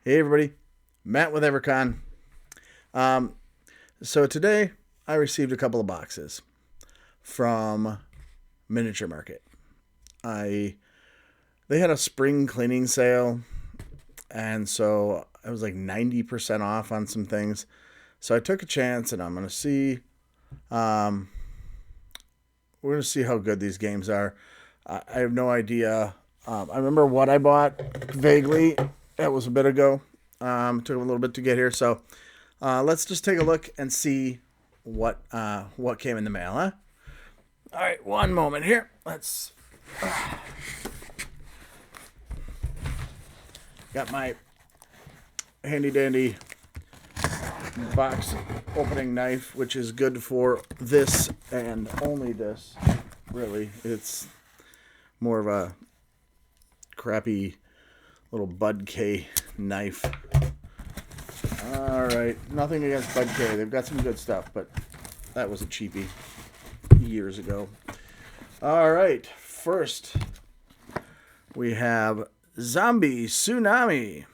Hey everybody, Matt with Evercon. Um, so today I received a couple of boxes from Miniature Market. I They had a spring cleaning sale, and so I was like 90% off on some things. So I took a chance, and I'm gonna see. Um, we're gonna see how good these games are. I have no idea. I remember what I bought vaguely. That was a bit ago. Took a little bit to get here, so let's just take a look and see what came in the mail, huh? All right, one moment here. Let's got my handy dandy box opening knife, which is good for this and only this. Really, it's more of a crappy little Bud K knife. All right, nothing against Bud K. They've got some good stuff, but that was a cheapie years ago. All right, first we have Zombie Tsunami.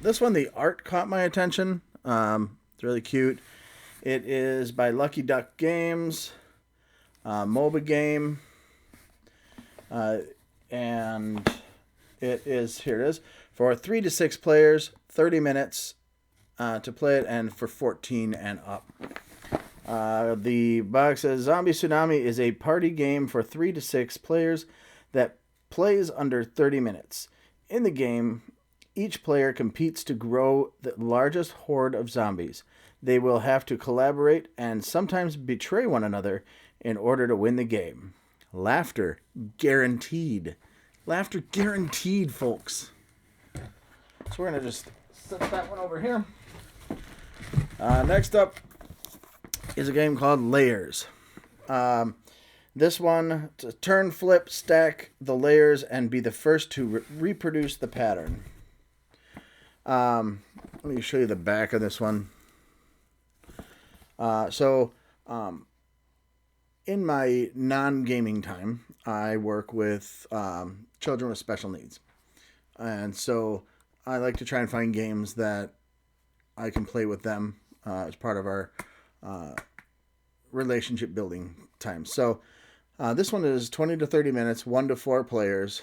This one, the art caught my attention. It's really cute. It is by Lucky Duck Games, MOBA game, and here it is, for 3 to 6 players, 30 minutes to play it, and for 14 and up. The box says Zombie Tsunami is a party game for 3 to 6 players that plays under 30 minutes. In the game, each player competes to grow the largest horde of zombies. They will have to collaborate and sometimes betray one another in order to win the game. Laughter guaranteed. Laughter guaranteed, folks. So we're going to just set that one over here. Next up is a game called Layers. This one, to turn, flip, stack the layers, and be the first to reproduce the pattern. Let me show you the back of this one. In my non-gaming time, I work with children with special needs. And so I like to try and find games that I can play with them as part of our relationship building time. So this one is 20 to 30 minutes, 1 to 4 players,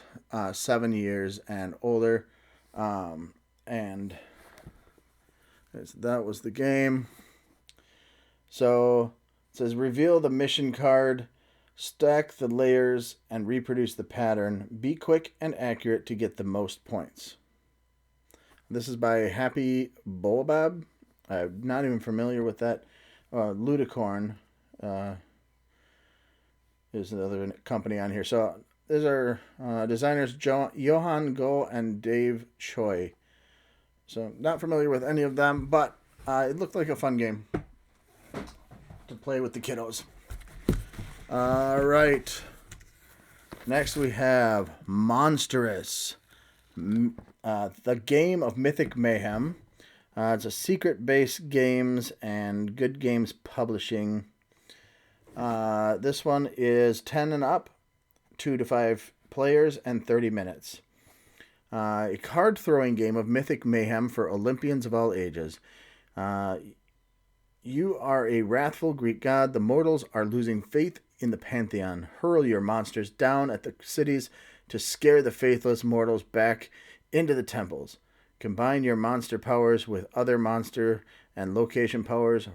7 years and older. And that was the game. So it says reveal the mission card, stack the layers, and reproduce the pattern. Be quick and accurate to get the most points. This is by Happy Boabab. I'm not even familiar with that. Ludicorn is another company on here. So these are designers Johan Go and Dave Choi. So not familiar with any of them, but it looked like a fun game to play with the kiddos. All right. Next we have Monstrous. The game of Mythic Mayhem. It's a secret-based games and Good Games Publishing. This one is 10 and up, 2 to 5 players, and 30 minutes. A card-throwing game of Mythic Mayhem for Olympians of all ages. You are a wrathful Greek god. The mortals are losing faith in the pantheon. Hurl your monsters down at the cities to scare the faithless mortals back into the temples. Combine your monster powers with other monster and location powers.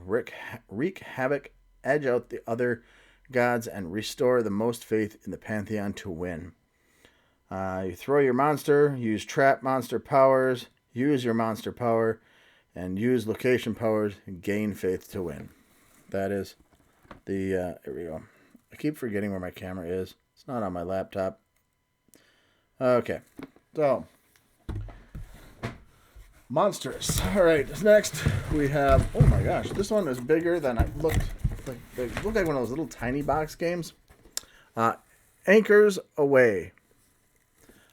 Wreak havoc, edge out the other gods, and restore the most faith in the pantheon to win. You throw your monster, use trap monster powers, use your monster power, and use location powers, gain faith to win. That is the, here we go. I keep forgetting where my camera is. It's not on my laptop. Okay, so, Monstrous. All right, next we have, oh my gosh, this one is bigger than I looked. It looked like one of those little tiny box games. Anchors Away.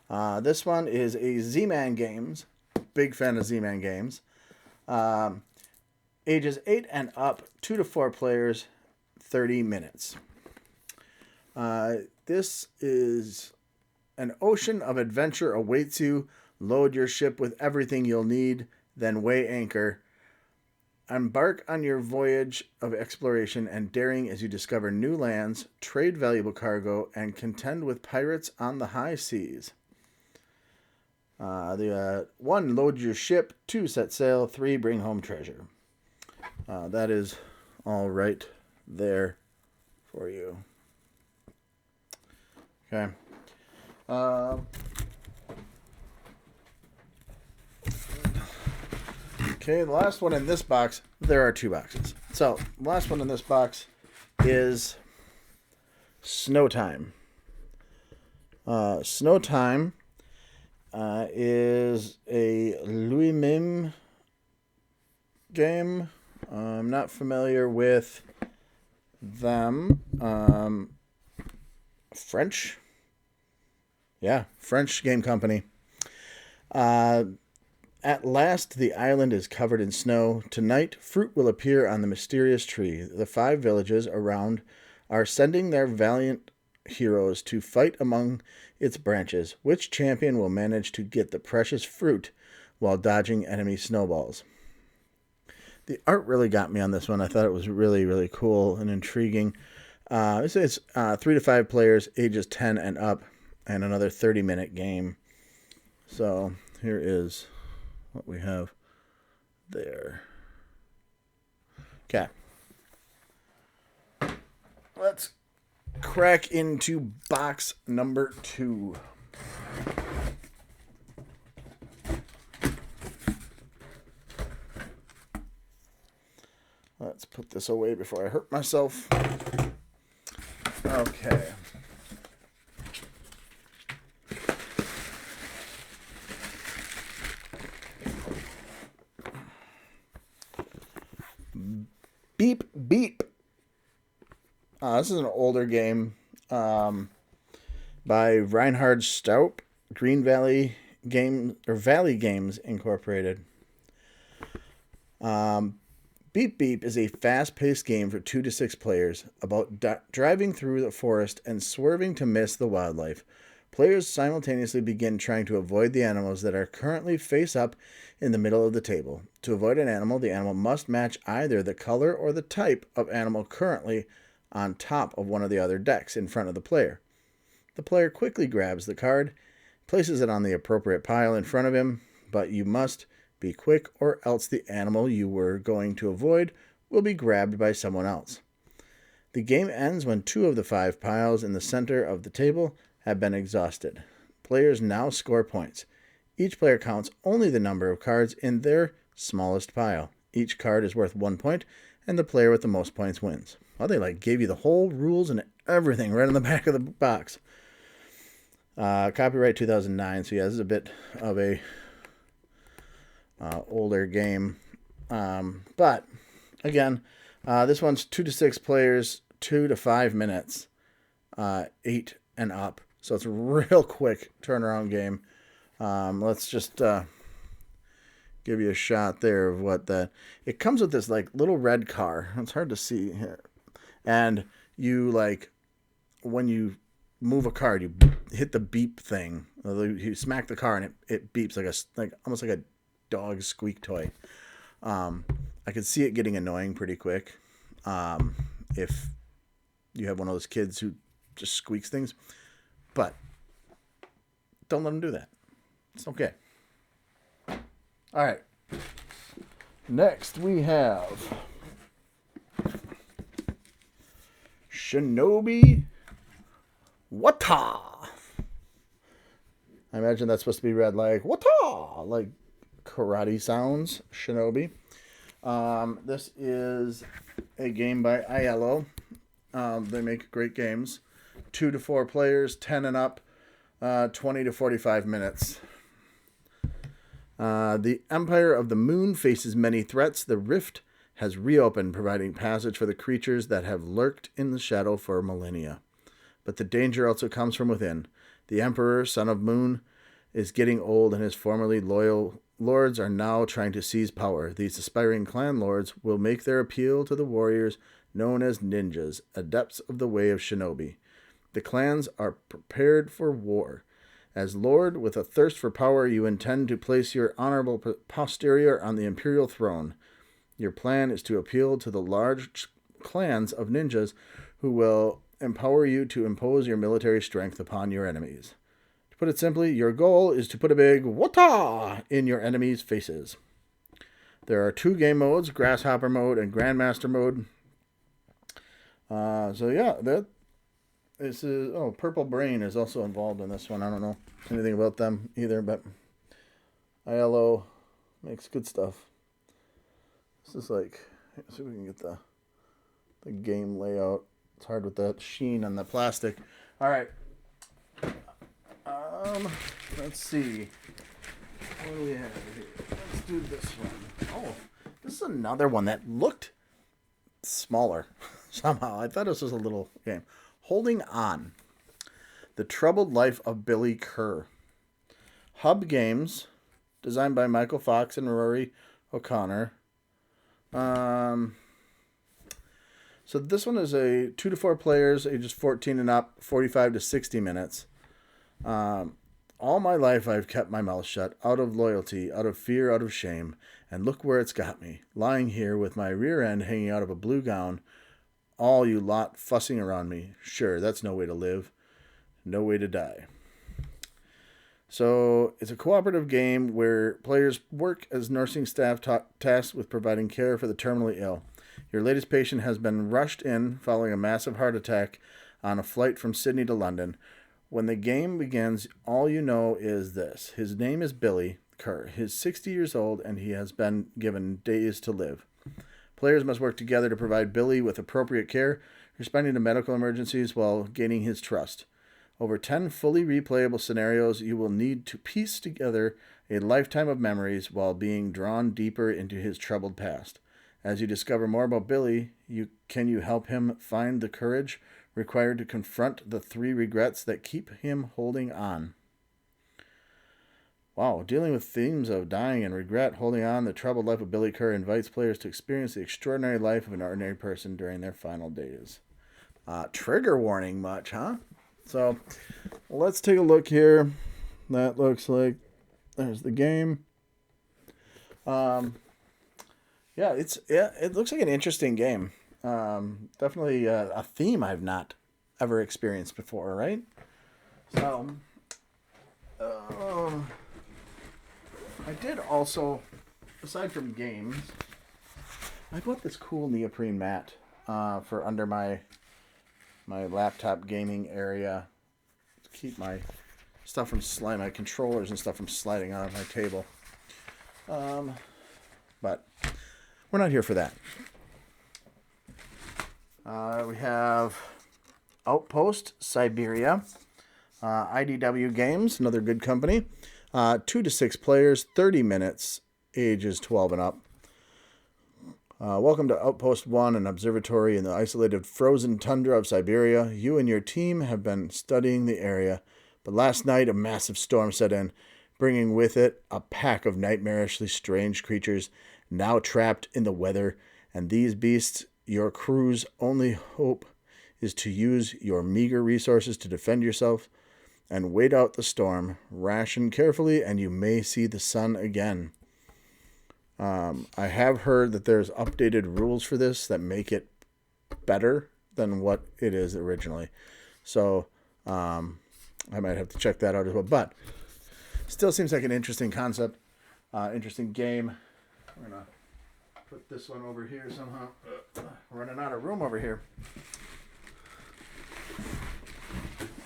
This one is a Z-Man Games. Big fan of Z-Man Games. Ages 8 and up, 2 to 4 players, 30 minutes. This is an ocean of adventure awaits you. Load your ship with everything you'll need, then weigh anchor. Embark on your voyage of exploration and daring as you discover new lands, trade valuable cargo, and contend with pirates on the high seas. 1, load your ship. 2, set sail. 3, bring home treasure. That is all right there for you. Okay. Okay, the last one in this box, there are 2 boxes. So, the last one in this box is Snow Time. Snow Time is a Louis Mime game. I'm not familiar with them. French? Yeah, French game company. At last, the island is covered in snow. Tonight, fruit will appear on the mysterious tree. The 5 villages around are sending their valiant heroes to fight among its branches. Which champion will manage to get the precious fruit while dodging enemy snowballs? The art really got me on this one. I thought it was really, really cool and intriguing. It's 3 to 5 players, ages 10 and up, and another 30-minute game. So here is what we have there. Okay. Let's crack into box number 2. Let's put this away before I hurt myself. Okay. Beep Beep. This is an older game by Reinhard Staup, Green Valley Valley Games Incorporated. Beep Beep is a fast-paced game for 2 to 6 players about driving through the forest and swerving to miss the wildlife. Players simultaneously begin trying to avoid the animals that are currently face up in the middle of the table. To avoid an animal, the animal must match either the color or the type of animal currently on top of one of the other decks in front of the player. The player quickly grabs the card, places it on the appropriate pile in front of him, but you must be quick or else the animal you were going to avoid will be grabbed by someone else. The game ends when 2 of the 5 piles in the center of the table have been exhausted. Players now score points. Each player counts only the number of cards in their smallest pile. Each card is worth 1 point, and the player with the most points wins. Well, they gave you the whole rules and everything right on the back of the box. Copyright 2009, so yeah, this is a bit of a older game. But, again, this one's 2 to 6 players, 2 to 5 minutes, 8 and up. So it's a real quick turnaround game. Let's just give you a shot there of what that... It comes with this little red car. It's hard to see here. And you when you move a card, you hit the beep thing. You smack the car and it beeps almost like a dog squeak toy. I could see it getting annoying pretty quick. If you have one of those kids who just squeaks things. But don't let them do that. It's okay. All right. Next we have Shinobi Wata. I imagine that's supposed to be read like Wata, like karate sounds. Shinobi. This is a game by Aiello. They make great games. 2 to 4 players, 10 and up, 20 to 45 minutes. The Empire of the Moon faces many threats. The rift has reopened, providing passage for the creatures that have lurked in the shadow for millennia. But the danger also comes from within. The Emperor, son of Moon, is getting old, and his formerly loyal lords are now trying to seize power. These aspiring clan lords will make their appeal to the warriors known as ninjas, adepts of the way of shinobi. The clans are prepared for war, As Lord, with a thirst for power, you intend to place your honorable posterior on the Imperial throne. Your plan is to appeal to the large clans of ninjas who will empower you to impose your military strength upon your enemies. To put it simply, your goal is to put a big "Wata" in your enemies' faces. There are 2 game modes, Grasshopper mode and Grandmaster mode. This is... Oh, Purple Brain is also involved in this one. I don't know anything about them either, but ILO makes good stuff. This is like... Let's see if we can get the game layout. It's hard with that sheen on the plastic. All right. Let's see. What do we have here? Let's do this one. Oh, this is another one that looked smaller somehow. I thought this was a little game. Holding On. The Troubled Life of Billy Kerr. Hub Games, designed by Michael Fox and Rory O'Connor. So this one is a 2 to 4 players, ages 14 and up, 45 to 60 minutes. All my life I've kept my mouth shut, out of loyalty, out of fear, out of shame, and look where it's got me, lying here with my rear end hanging out of a blue gown, all you lot fussing around me. Sure, that's no way to live, no way to die. So it's a cooperative game where players work as nursing staff tasked with providing care for the terminally ill. Your latest patient has been rushed in following a massive heart attack on a flight from Sydney to London. When the game begins, all you know is this. His name is Billy Kerr. He's 60 years old, and he has been given days to live. Players must work together to provide Billy with appropriate care, responding to medical emergencies while gaining his trust. Over 10 fully replayable scenarios, you will need to piece together a lifetime of memories while being drawn deeper into his troubled past. As you discover more about Billy, can you help him find the courage required to confront the 3 regrets that keep him holding on? Wow, dealing with themes of dying and regret, holding on, the troubled life of Billy Kerr invites players to experience the extraordinary life of an ordinary person during their final days. Trigger warning much, huh? So, let's take a look here. That looks like there's the game. It looks like an interesting game. Definitely a theme I've not ever experienced before, right? So, I did also, aside from games, I bought this cool neoprene mat for under my laptop gaming area to keep my stuff from sliding, my controllers and stuff from sliding out of my table. But we're not here for that. We have Outpost Siberia, IDW Games, another good company. 2 to 6 players, 30 minutes, ages 12 and up. Welcome to Outpost 1, an observatory in the isolated frozen tundra of Siberia. You and your team have been studying the area, but last night a massive storm set in, bringing with it a pack of nightmarishly strange creatures now trapped in the weather, and these beasts, your crew's only hope is to use your meager resources to defend yourself and wait out the storm. Ration carefully, and you may see the sun again. I have heard that there's updated rules for this that make it better than what it is originally. So I might have to check that out as well. But still seems like an interesting concept, interesting game. We're going to put this one over here somehow. Running out of room over here.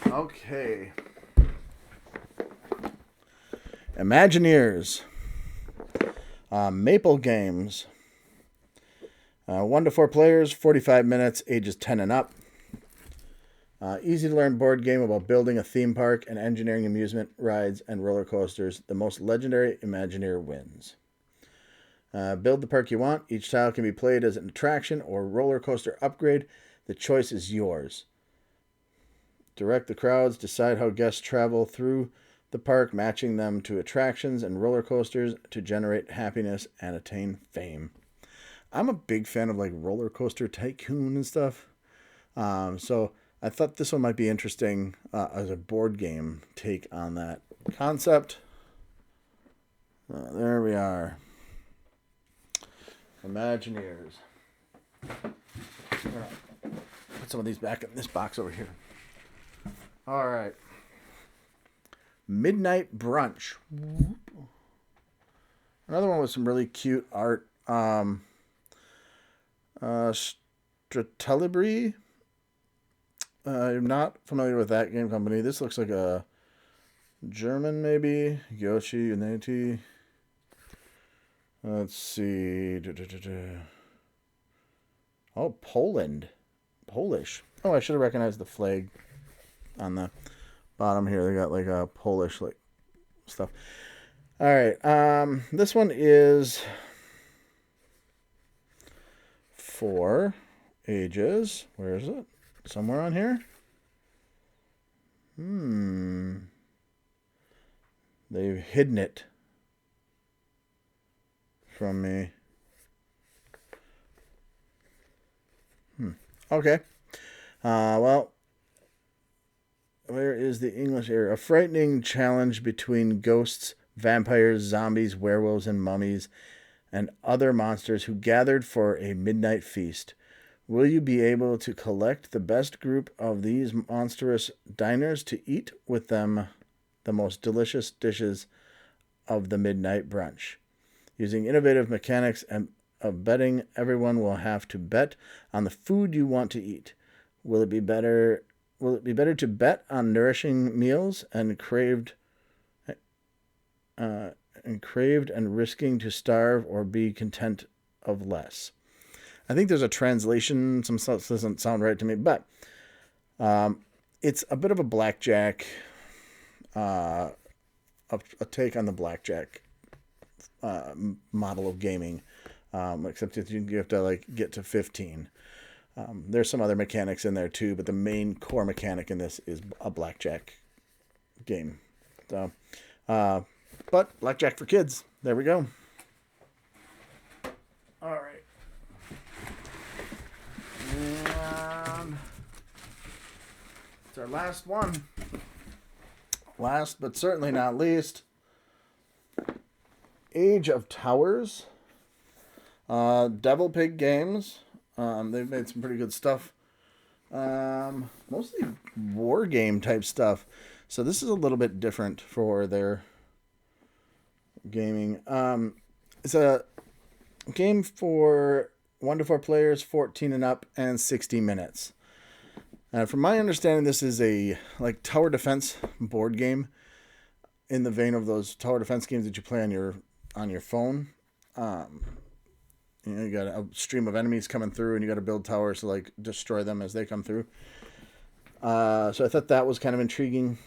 Okay. Imagineers. Maple Games. 1 to 4 players, 45 minutes, ages 10 and up. Easy to learn board game about building a theme park and engineering amusement rides and roller coasters. The most legendary Imagineer wins. Build the park you want. Each tile can be played as an attraction or roller coaster upgrade. The choice is yours. Direct the crowds. Decide how guests travel through the park, matching them to attractions and roller coasters to generate happiness and attain fame. I'm a big fan of like Roller Coaster Tycoon and stuff. So I thought this one might be interesting as a board game take on that concept. There we are. Imagineers. Put some of these back in this box over here. All right. Midnight Brunch. Another one with some really cute art. Stratelibri. I'm not familiar with that game company. This looks like a German, maybe. Yoshi Unity. Let's see. Oh, Poland. Polish. Oh, I should have recognized the flag on the bottom here. They got like a Polish like stuff. All right. This one is for ages. Where is it? Somewhere on here? They've hidden it from me. Okay. Well, where is the English area? A frightening challenge between ghosts, vampires, zombies, werewolves, and mummies, and other monsters who gathered for a midnight feast. Will you be able to collect the best group of these monstrous diners to eat with them the most delicious dishes of the midnight brunch? Using innovative mechanics and of betting, everyone will have to bet on the food you want to eat. Will it be better to bet on nourishing meals and craved and risking to starve, or be content of less? I think there's a translation. Some stuff doesn't sound right to me, but it's a bit of a blackjack, a take on the blackjack model of gaming, except that you have to like get to 15. There's some other mechanics in there too, but the main core mechanic in this is a blackjack game. So, but blackjack for kids. There we go. All right. And it's our last one. Last but certainly not least, Age of Towers. Devil Pig Games. They've made some pretty good stuff. Mostly war game type stuff. So this is a little bit different for their gaming. It's a game for 1 to 4 players, 14 and up, and 60 minutes. From my understanding, this is a like tower defense board game in the vein of those tower defense games that you play on your phone. You got a stream of enemies coming through, and you got to build towers to like destroy them as they come through. So I thought that was kind of intriguing.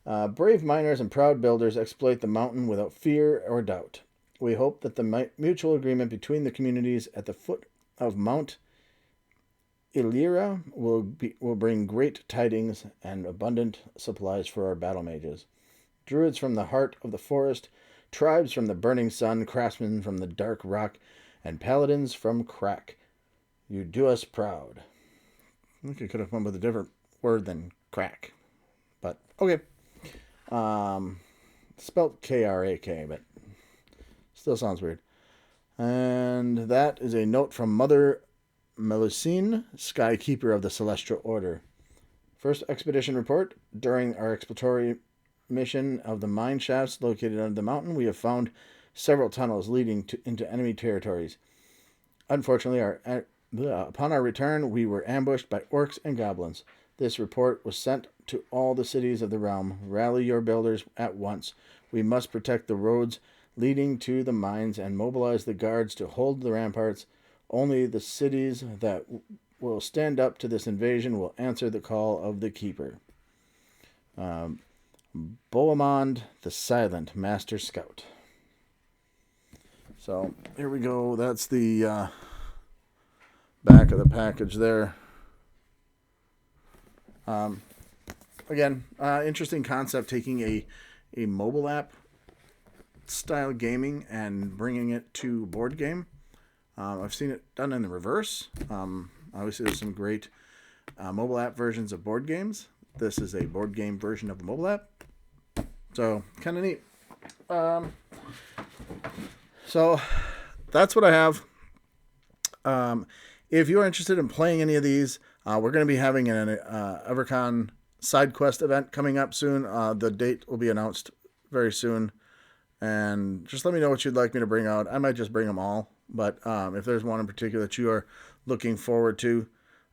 Brave miners and proud builders exploit the mountain without fear or doubt. We hope that the mutual agreement between the communities at the foot of Mount Illyria will bring great tidings and abundant supplies for our battle mages. Druids from the heart of the forest, tribes from the burning sun, craftsmen from the dark rock, and paladins from crack. You do us proud. I think I could have come up with a different word than crack. But, okay. Spelt K-R-A-K, but still sounds weird. And that is a note from Mother Melusine, Sky Keeper of the Celestial Order. First expedition report. During our exploratory mission of the mine shafts located under the mountain, we have found several tunnels leading into enemy territories. Unfortunately, upon our return, we were ambushed by orcs and goblins. This report was sent to all the cities of the realm. Rally your builders at once. We must protect the roads leading to the mines and mobilize the guards to hold the ramparts. Only the cities that will stand up to this invasion will answer the call of the Keeper. Bohemond, the Silent Master Scout. So, here we go. That's the back of the package there. Again, interesting concept, taking a mobile app style gaming and bringing it to board game. I've seen it done in the reverse. Obviously, there's some great mobile app versions of board games. This is a board game version of the mobile app. So, kind of neat. So, that's what I have. If you're interested in playing any of these, we're going to be having an Evercon side quest event coming up soon. The date will be announced very soon. And just let me know what you'd like me to bring out. I might just bring them all. But if there's one in particular that you are looking forward to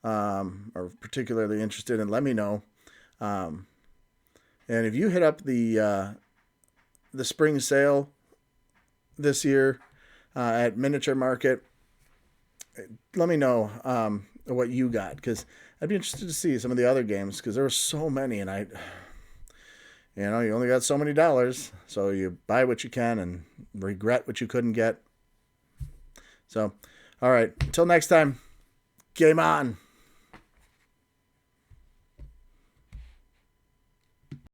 or particularly interested in, let me know. And if you hit up the spring sale this year at Miniature Market, let me know what you got, because I'd be interested to see some of the other games, because there were so many, and you only got so many dollars, so you buy what you can and regret what you couldn't get. So, all right, until next time, game on.